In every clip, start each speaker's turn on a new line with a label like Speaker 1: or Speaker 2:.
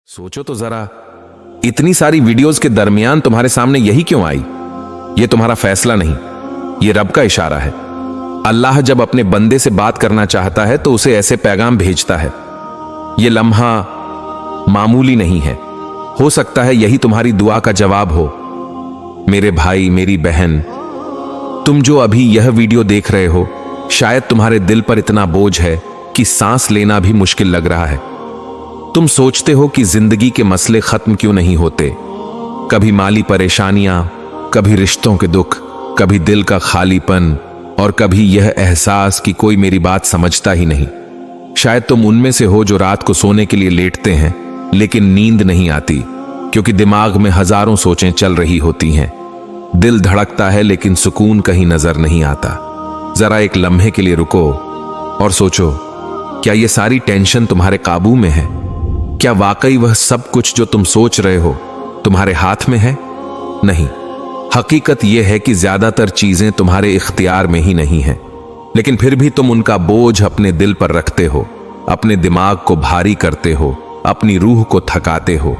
Speaker 1: सोचो तो जरा, इतनी सारी वीडियोस के दरमियान तुम्हारे सामने यही क्यों आई? ये तुम्हारा फैसला नहीं, ये रब का इशारा है। अल्लाह जब अपने बंदे से बात करना चाहता है तो उसे ऐसे पैगाम भेजता है। ये लम्हा मामूली नहीं है। हो सकता है यही तुम्हारी दुआ का जवाब हो। मेरे भाई, मेरी बहन, तुम जो अभी यह वीडियो देख रहे हो, शायद तुम्हारे दिल पर इतना बोझ है कि सांस लेना भी मुश्किल लग रहा है। तुम सोचते हो कि जिंदगी के मसले खत्म क्यों नहीं होते। कभी माली परेशानियां, कभी रिश्तों के दुख, कभी दिल का खालीपन, और कभी यह एहसास कि कोई मेरी बात समझता ही नहीं। शायद तुम उनमें से हो जो रात को सोने के लिए लेटते हैं लेकिन नींद नहीं आती, क्योंकि दिमाग में हजारों सोचें चल रही होती हैं। दिल धड़कता है लेकिन सुकून कहीं नजर नहीं आता। जरा एक लम्हे के लिए रुको और सोचो, क्या ये सारी टेंशन तुम्हारे काबू में है? क्या वाकई वह सब कुछ जो तुम सोच रहे हो तुम्हारे हाथ में है? नहीं, हकीकत यह है कि ज्यादातर चीजें तुम्हारे इख्तियार में ही नहीं है, लेकिन फिर भी तुम उनका बोझ अपने दिल पर रखते हो, अपने दिमाग को भारी करते हो, अपनी रूह को थकाते हो।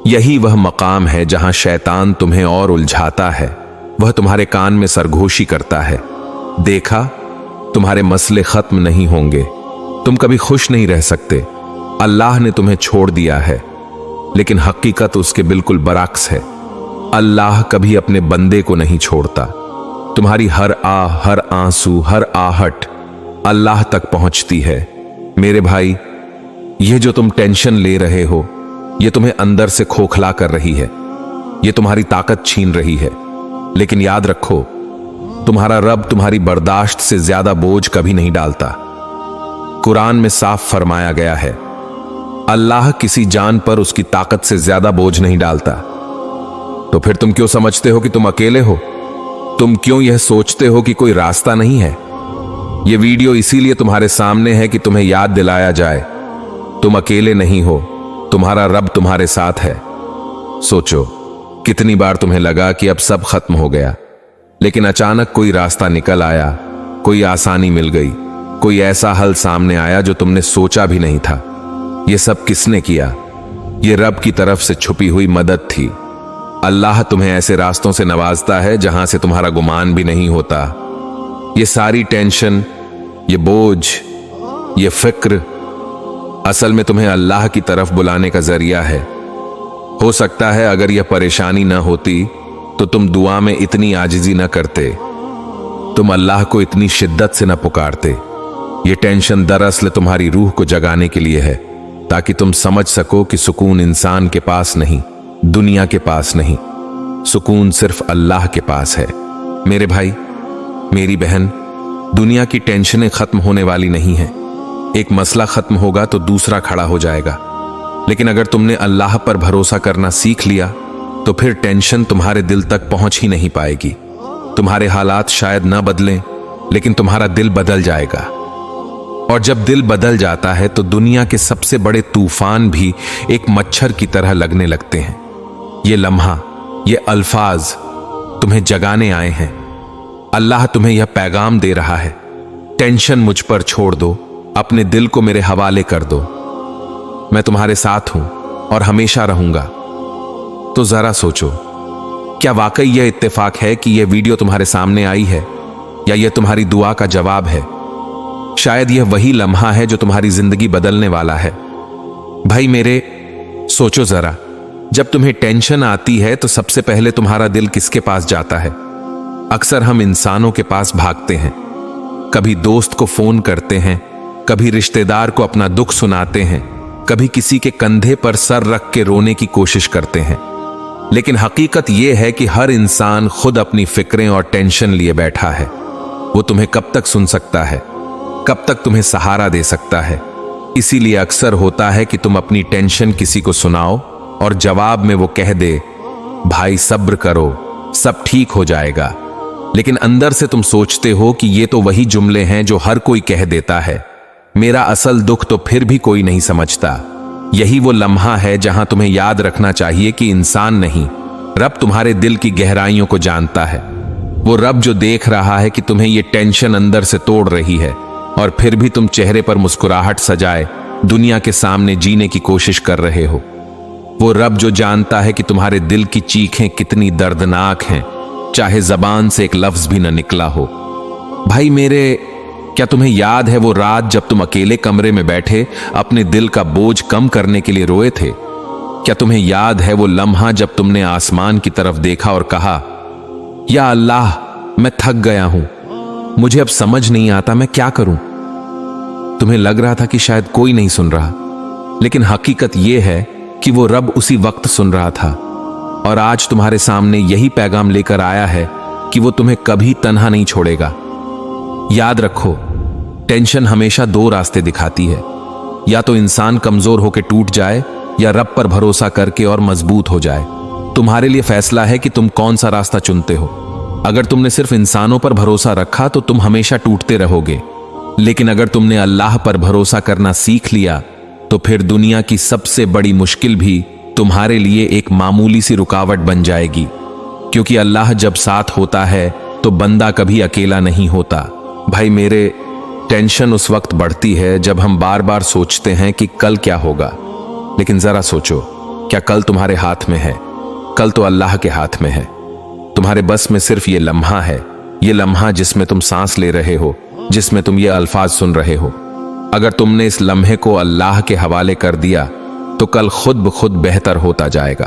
Speaker 1: यही वह मकाम है जहां शैतान तुम्हें और उलझाता है। वह तुम्हारे कान में सरगोशी करता है, देखा, तुम्हारे मसले खत्म नहीं होंगे, तुम कभी खुश नहीं रह सकते, अल्लाह ने तुम्हें छोड़ दिया है। लेकिन हकीकत उसके बिल्कुल बरअक्स है। अल्लाह कभी अपने बंदे को नहीं छोड़ता। तुम्हारी हर आह, हर आंसू, हर आहट अल्लाह तक पहुंचती है। मेरे भाई, यह जो तुम टेंशन ले रहे हो, यह तुम्हें अंदर से खोखला कर रही है, यह तुम्हारी ताकत छीन रही है। लेकिन याद रखो, तुम्हारा रब तुम्हारी बर्दाश्त से ज्यादा बोझ कभी नहीं डालता। कुरान में साफ फरमाया गया है, अल्लाह किसी जान पर उसकी ताकत से ज्यादा बोझ नहीं डालता। तो फिर तुम क्यों समझते हो कि तुम अकेले हो? तुम क्यों यह सोचते हो कि कोई रास्ता नहीं है? यह वीडियो इसीलिए तुम्हारे सामने है कि तुम्हें याद दिलाया जाए, तुम अकेले नहीं हो, तुम्हारा रब तुम्हारे साथ है। सोचो, कितनी बार तुम्हें लगा कि अब सब खत्म हो गया, लेकिन अचानक कोई रास्ता निकल आया, कोई आसानी मिल गई, कोई ऐसा हल सामने आया जो तुमने सोचा भी नहीं था। यह सब किसने किया? यह रब की तरफ से छुपी हुई मदद थी। अल्लाह तुम्हें ऐसे रास्तों से नवाजता है जहां से तुम्हारा गुमान भी नहीं होता। ये सारी टेंशन, ये बोझ, ये फिक्र असल में तुम्हें अल्लाह की तरफ बुलाने का जरिया है। हो सकता है अगर यह परेशानी न होती तो तुम दुआ में इतनी आजिजी न करते, तुम अल्लाह को इतनी शिद्दत से न पुकारते। ये टेंशन दरअसल तुम्हारी रूह को जगाने के लिए है, ताकि तुम समझ सको कि सुकून इंसान के पास नहीं, दुनिया के पास नहीं, सुकून सिर्फ अल्लाह के पास है। मेरे भाई, मेरी बहन, दुनिया की टेंशनें खत्म होने वाली नहीं है। एक मसला खत्म होगा तो दूसरा खड़ा हो जाएगा। लेकिन अगर तुमने अल्लाह पर भरोसा करना सीख लिया तो फिर टेंशन तुम्हारे दिल तक पहुंच ही नहीं पाएगी। तुम्हारे हालात शायद न बदलें, लेकिन तुम्हारा दिल बदल जाएगा। और जब दिल बदल जाता है तो दुनिया के सबसे बड़े तूफान भी एक मच्छर की तरह लगने लगते हैं। ये लम्हा, ये अल्फाज तुम्हें जगाने आए हैं। अल्लाह तुम्हें यह पैगाम दे रहा है, टेंशन मुझ पर छोड़ दो, अपने दिल को मेरे हवाले कर दो, मैं तुम्हारे साथ हूं और हमेशा रहूंगा। तो जरा सोचो, क्या वाकई यह इत्तेफाक है कि यह वीडियो तुम्हारे सामने आई है, या यह तुम्हारी दुआ का जवाब है? शायद यह वही लम्हा है जो तुम्हारी जिंदगी बदलने वाला है। भाई मेरे, सोचो जरा, जब तुम्हें टेंशन आती है तो सबसे पहले तुम्हारा दिल किसके पास जाता है? अक्सर हम इंसानों के पास भागते हैं। कभी दोस्त को फोन करते हैं, कभी रिश्तेदार को अपना दुख सुनाते हैं, कभी किसी के कंधे पर सर रख के रोने की कोशिश करते हैं। लेकिन हकीकत यह है कि हर इंसान खुद अपनी फिक्रें और टेंशन लिए बैठा है। वो तुम्हें कब तक सुन सकता है? कब तक तुम्हें सहारा दे सकता है? इसीलिए अक्सर होता है कि तुम अपनी टेंशन किसी को सुनाओ और जवाब में वो कह दे, भाई सब्र करो, सब ठीक हो जाएगा। लेकिन अंदर से तुम सोचते हो कि ये तो वही जुमले हैं जो हर कोई कह देता है, मेरा असल दुख तो फिर भी कोई नहीं समझता। यही वो लम्हा है जहां तुम्हें याद रखना चाहिए कि इंसान नहीं, रब तुम्हारे दिल की गहराइयों को जानता है। वो रब जो देख रहा है कि तुम्हें ये टेंशन अंदर से तोड़ रही है, और फिर भी तुम चेहरे पर मुस्कुराहट सजाए दुनिया के सामने जीने की कोशिश कर रहे हो। वो रब जो जानता है कि तुम्हारे दिल की चीखें कितनी दर्दनाक हैं, चाहे जबान से एक लफ्ज भी न निकला हो। भाई मेरे, क्या तुम्हें याद है वो रात जब तुम अकेले कमरे में बैठे अपने दिल का बोझ कम करने के लिए रोए थे? क्या तुम्हें याद है वो लम्हा जब तुमने आसमान की तरफ देखा और कहा, या अल्लाह, मैं थक गया हूं, मुझे अब समझ नहीं आता मैं क्या करूं? तुम्हें लग रहा था कि शायद कोई नहीं सुन रहा, लेकिन हकीकत यह है कि वो रब उसी वक्त सुन रहा था और आज तुम्हारे सामने यही पैगाम लेकर आया है कि वो तुम्हें कभी तन्हा नहीं छोड़ेगा। याद रखो, टेंशन हमेशा दो रास्ते दिखाती है, या तो इंसान कमजोर होकर टूट जाए या रब पर भरोसा करके और मजबूत हो जाए। तुम्हारे लिए फैसला है कि तुम कौन सा रास्ता चुनते हो। अगर तुमने सिर्फ इंसानों पर भरोसा रखा तो तुम हमेशा टूटते रहोगे, लेकिन अगर तुमने अल्लाह पर भरोसा करना सीख लिया तो फिर दुनिया की सबसे बड़ी मुश्किल भी तुम्हारे लिए एक मामूली सी रुकावट बन जाएगी, क्योंकि अल्लाह जब साथ होता है तो बंदा कभी अकेला नहीं होता। भाई मेरे, टेंशन उस वक्त बढ़ती है जब हम बार बार सोचते हैं कि कल क्या होगा, लेकिन जरा सोचो, क्या कल तुम्हारे हाथ में है? कल तो अल्लाह के हाथ में है। तुम्हारे बस में सिर्फ ये लम्हा है, ये लम्हा जिसमें तुम सांस ले रहे हो, जिसमें तुम ये अल्फाज सुन रहे हो। अगर तुमने इस लम्हे को अल्लाह के हवाले कर दिया तो कल खुद ब खुद बेहतर होता जाएगा।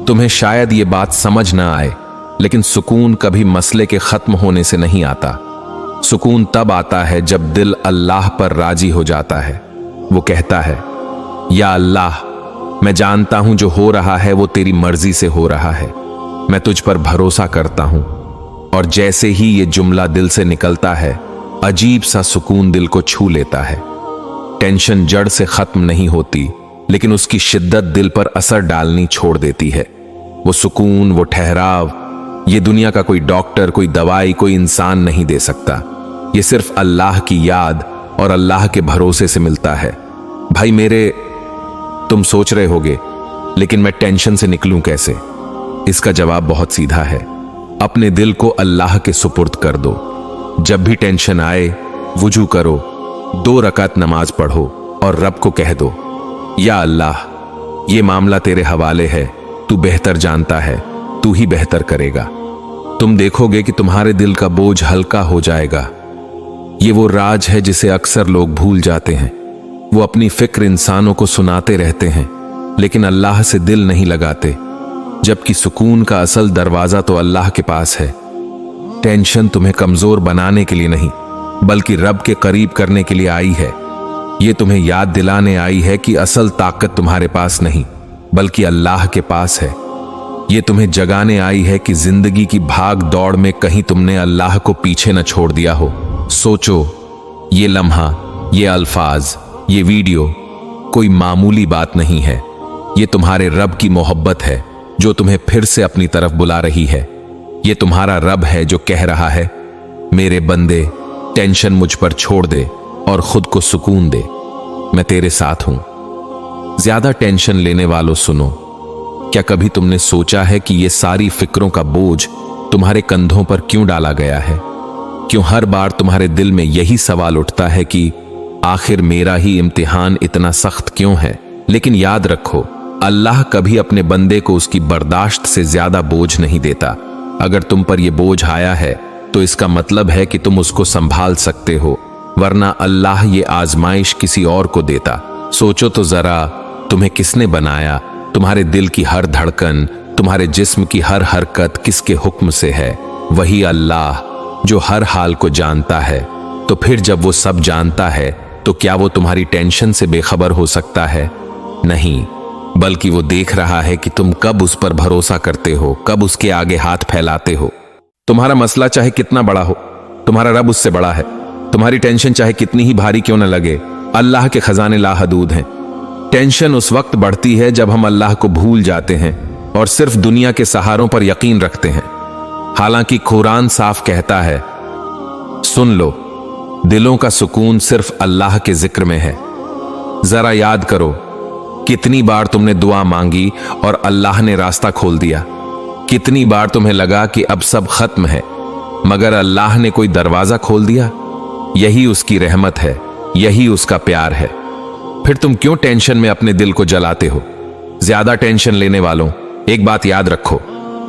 Speaker 1: तुम्हें शायद ये बात समझ ना आए, लेकिन सुकून कभी मसले के खत्म होने से नहीं आता। सुकून तब आता है जब दिल अल्लाह पर राजी हो जाता है। वो कहता है, या अल्लाह, मैं जानता हूं जो हो रहा है वो तेरी मर्जी से हो रहा है, मैं तुझ पर भरोसा करता हूं। और जैसे ही ये जुमला दिल से निकलता है, अजीब सा सुकून दिल को छू लेता है। टेंशन जड़ से खत्म नहीं होती, लेकिन उसकी शिद्दत दिल पर असर डालनी छोड़ देती है। वो सुकून, वो ठहराव, ये दुनिया का कोई डॉक्टर, कोई दवाई, कोई इंसान नहीं दे सकता। ये सिर्फ अल्लाह की याद और अल्लाह के भरोसे से मिलता है। भाई मेरे, तुम सोच रहे होगे, लेकिन मैं टेंशन से निकलूं कैसे? इसका जवाब बहुत सीधा है, अपने दिल को अल्लाह के सुपुर्द कर दो। जब भी टेंशन आए, वुजू करो, 2 रकात नमाज पढ़ो और रब को कह दो, या अल्लाह, ये मामला तेरे हवाले है, तू बेहतर जानता है, तू ही बेहतर करेगा। तुम देखोगे कि तुम्हारे दिल का बोझ हल्का हो जाएगा। ये वो राज है जिसे अक्सर लोग भूल जाते हैं। वो अपनी फिक्र इंसानों को सुनाते रहते हैं, लेकिन अल्लाह से दिल नहीं लगाते, जबकि सुकून का असल दरवाजा तो अल्लाह के पास है। टेंशन तुम्हें कमजोर बनाने के लिए नहीं, बल्कि रब के करीब करने के लिए आई है। ये तुम्हें याद दिलाने आई है कि असल ताकत तुम्हारे पास नहीं, बल्कि अल्लाह के पास है। ये तुम्हें जगाने आई है कि जिंदगी की भाग दौड़ में कहीं तुमने अल्लाह को पीछे न छोड़ दिया हो। सोचो, ये लम्हा, ये अल्फाज, ये वीडियो कोई मामूली बात नहीं है। ये तुम्हारे रब की मोहब्बत है जो तुम्हें फिर से अपनी तरफ बुला रही है। ये तुम्हारा रब है जो कह रहा है, मेरे बंदे, टेंशन मुझ पर छोड़ दे और खुद को सुकून दे, मैं तेरे साथ हूं। ज्यादा टेंशन लेने वालों सुनो, क्या कभी तुमने सोचा है कि ये सारी फिक्रों का बोझ तुम्हारे कंधों पर क्यों डाला गया है? क्यों हर बार तुम्हारे दिल में यही सवाल उठता है कि आखिर मेरा ही इम्तिहान इतना सख्त क्यों है? लेकिन याद रखो, अल्लाह कभी अपने बंदे को उसकी बर्दाश्त से ज्यादा बोझ नहीं देता। अगर तुम पर यह बोझ आया है तो इसका मतलब है कि तुम उसको संभाल सकते हो, वरना अल्लाह ये आजमाइश किसी और को देता। सोचो तो जरा, तुम्हें किसने बनाया? तुम्हारे दिल की हर धड़कन, तुम्हारे जिस्म की हर हरकत किसके हुक्म से है? वही अल्लाह जो हर हाल को जानता है। तो फिर जब वो सब जानता है तो क्या वो तुम्हारी टेंशन से बेखबर हो सकता है? नहीं, बल्कि वो देख रहा है कि तुम कब उस पर भरोसा करते हो, कब उसके आगे हाथ फैलाते हो। तुम्हारा मसला चाहे कितना बड़ा हो, तुम्हारा रब उससे बड़ा है। तुम्हारी टेंशन चाहे कितनी ही भारी क्यों न लगे, अल्लाह के खजाने लाहदूद हैं। टेंशन उस वक्त बढ़ती है जब हम अल्लाह को भूल जाते हैं और सिर्फ दुनिया के सहारों पर यकीन रखते हैं। हालांकि कुरान साफ कहता है, सुन लो, दिलों का सुकून सिर्फ अल्लाह के जिक्र में है। जरा याद करो, कितनी बार तुमने दुआ मांगी और अल्लाह ने रास्ता खोल दिया। कितनी बार तुम्हें लगा कि अब सब खत्म है, मगर अल्लाह ने कोई दरवाजा खोल दिया। यही उसकी रहमत है, यही उसका प्यार है। फिर तुम क्यों टेंशन में अपने दिल को जलाते हो? ज्यादा टेंशन लेने वालों, एक बात याद रखो,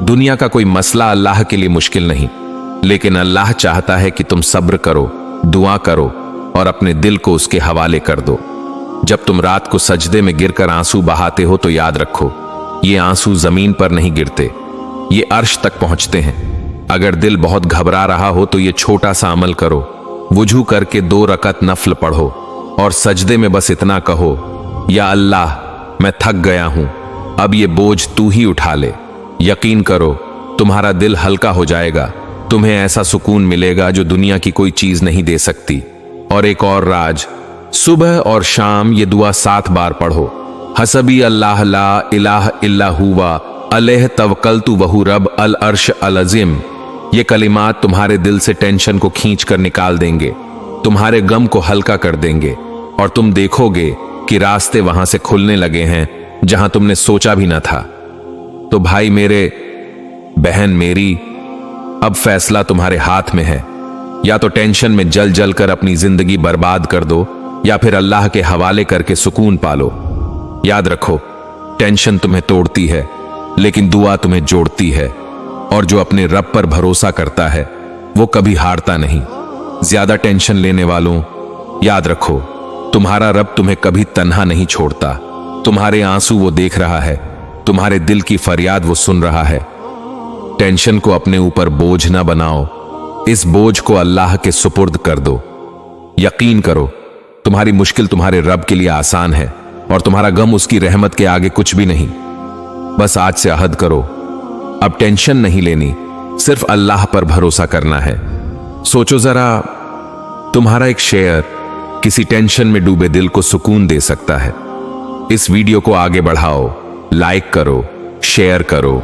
Speaker 1: दुनिया का कोई मसला अल्लाह के लिए मुश्किल नहीं, लेकिन अल्लाह चाहता है कि तुम सब्र करो, दुआ करो और अपने दिल को उसके हवाले कर दो। जब तुम रात को सजदे में गिरकर आंसू बहाते हो तो याद रखो, ये आंसू जमीन पर नहीं गिरते, ये अर्श तक पहुंचते हैं। अगर दिल बहुत घबरा रहा हो तो ये छोटा सा अमल करो, वुजू करके 2 रकत नफल पढ़ो और सजदे में बस इतना कहो, या अल्लाह मैं थक गया हूं, अब ये बोझ तू ही उठा ले। यकीन करो तुम्हारा दिल हल्का हो जाएगा, तुम्हें ऐसा सुकून मिलेगा जो दुनिया की कोई चीज नहीं दे सकती। और एक और राज, सुबह और शाम ये दुआ 7 बार पढ़ो, हसबी अल्लाह ला इलाह इल्ला हुवा अलैह तवक्कलतु वहु रब अल अर्श अल अज़ीम। ये कलिमात तुम्हारे दिल से टेंशन को खींच कर निकाल देंगे, तुम्हारे गम को हल्का कर देंगे और तुम देखोगे कि रास्ते वहां से खुलने लगे हैं जहां तुमने सोचा भी न था। तो भाई मेरे, बहन मेरी, अब फैसला तुम्हारे हाथ में है। या तो टेंशन में जल जल कर अपनी जिंदगी बर्बाद कर दो, या फिर अल्लाह के हवाले करके सुकून पालो। याद रखो, टेंशन तुम्हें तोड़ती है लेकिन दुआ तुम्हें जोड़ती है, और जो अपने रब पर भरोसा करता है वो कभी हारता नहीं। ज्यादा टेंशन लेने वालों, याद रखो, तुम्हारा रब तुम्हें कभी तन्हा नहीं छोड़ता। तुम्हारे आंसू वो देख रहा है, तुम्हारे दिल की फरियाद वो सुन रहा है। टेंशन को अपने ऊपर बोझ ना बनाओ, इस बोझ को अल्लाह के सुपुर्द कर दो। यकीन करो तुम्हारी मुश्किल तुम्हारे रब के लिए आसान है और तुम्हारा गम उसकी रहमत के आगे कुछ भी नहीं। बस आज से अहद करो, अब टेंशन नहीं लेनी, सिर्फ अल्लाह पर भरोसा करना है। सोचो जरा, तुम्हारा एक शेयर किसी टेंशन में डूबे दिल को सुकून दे सकता है। इस वीडियो को आगे बढ़ाओ, लाइक करो, शेयर करो